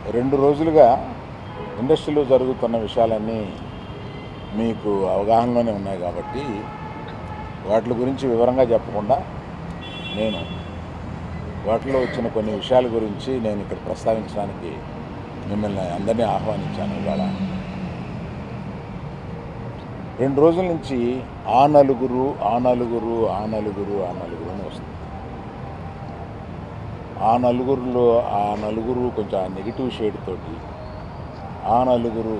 2 రోజులుగా ఇండస్ట్రీలో జరుగుతున్న విషయాలన్నీ మీకు అవగాహనలోనే ఉన్నాయి కాబట్టి వాటి గురించి వివరంగా చెప్పకుండా నేను వాటిలో వచ్చిన కొన్ని విషయాల గురించి నేను ఇక్కడ ప్రస్తావించడానికి మిమ్మల్ని అందరినీ ఆహ్వానించాను. ఇవాళ 2 రోజుల నుంచి ఆ నలుగురు అని వస్తుంది. ఆ నలుగురు కొంచెం నెగిటివ్ షేడ్ తోటి, ఆ నలుగురు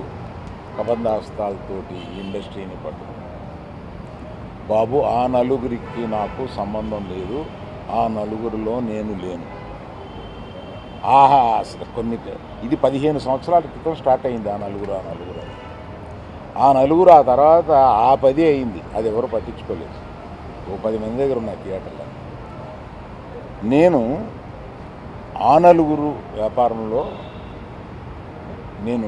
కబంధాస్తాలతోటి ఇండస్ట్రీని పట్టుకుని, బాబు ఆ నలుగురికి నాకు సంబంధం లేదు, ఆ నలుగురిలో నేను లేను. అసలు ఇది 15 సంవత్సరాల క్రితం స్టార్ట్ అయింది ఆ నలుగురు ఆ తర్వాత ఆ 10 అయింది. అది ఎవరు పట్టించుకోలేదు. ఓ 10 మంది దగ్గర ఉన్నాయి థియేటర్లో. నేను ఆ నలుగురు వ్యాపారంలో నేను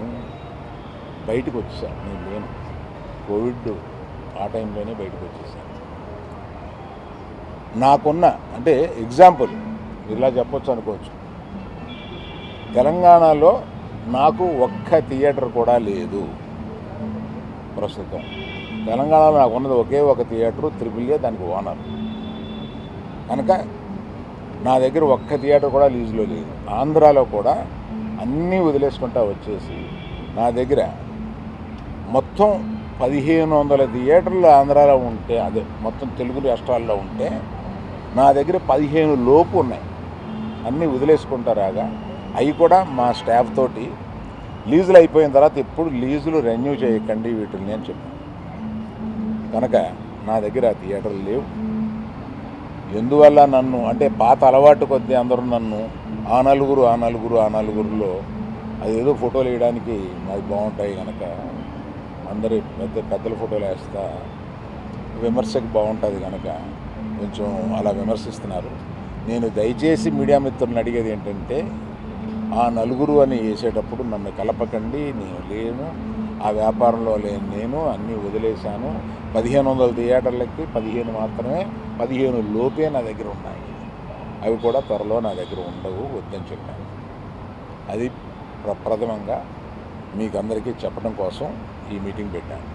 బయటకు వచ్చేసాను. నేను లేను. కోవిడ్ ఆ టైంలోనే బయటకు వచ్చేసాను. నాకున్న అంటే ఎగ్జాంపుల్ ఇలా చెప్పొచ్చు అనుకోవచ్చు, తెలంగాణలో నాకు ఒక్క థియేటర్ కూడా లేదు ప్రస్తుతం. తెలంగాణలో నాకు ఉన్నది ఒకే ఒక థియేటరు, త్రిబుల్ దానికి ఓనర్. కనుక నా దగ్గర ఒక్క థియేటర్ కూడా లీజులో లేదు. ఆంధ్రాలో కూడా అన్నీ వదిలేసుకుంటా వచ్చేసి నా దగ్గర మొత్తం 1500 థియేటర్లు ఆంధ్రాలో ఉంటే, అదే మొత్తం తెలుగు రాష్ట్రాల్లో ఉంటే నా దగ్గర 15 లోపు ఉన్నాయి. అన్నీ వదిలేసుకుంటారాగా అవి కూడా మా స్టాఫ్ తోటి లీజులు అయిపోయిన తర్వాత ఎప్పుడు లీజులు రెన్యూ చేయకండి వీటిని అని చెప్పాను. కనుక నా దగ్గర ఆ థియేటర్లు లేవు. ఎందువల్ల నన్ను అంటే పాత అలవాటు కొద్దీ అందరూ నన్ను ఆ నలుగురులో అదేదో ఫోటోలు వేయడానికి అది బాగుంటాయి కనుక అందరి పెద్దల ఫోటోలు వేస్తా విమర్శకు బాగుంటుంది కనుక కొంచెం అలా విమర్శిస్తున్నారు. నేను దయచేసి మీడియా మిత్రులను అడిగేది ఏంటంటే, ఆ నలుగురు అని వేసేటప్పుడు నన్ను కలపకండి. నేను లేను, ఆ వ్యాపారంలో లేను. నేను అన్నీ వదిలేశాను. 1500 థియేటర్లకి 15 మాత్రమే, 15 లోపే నా దగ్గర ఉన్నాయి. అవి కూడా త్వరలో నా దగ్గర ఉండవు, వద్దని చెప్పాను. అది ప్రథమంగా మీకు అందరికీ చెప్పడం కోసం ఈ మీటింగ్ పెట్టాను.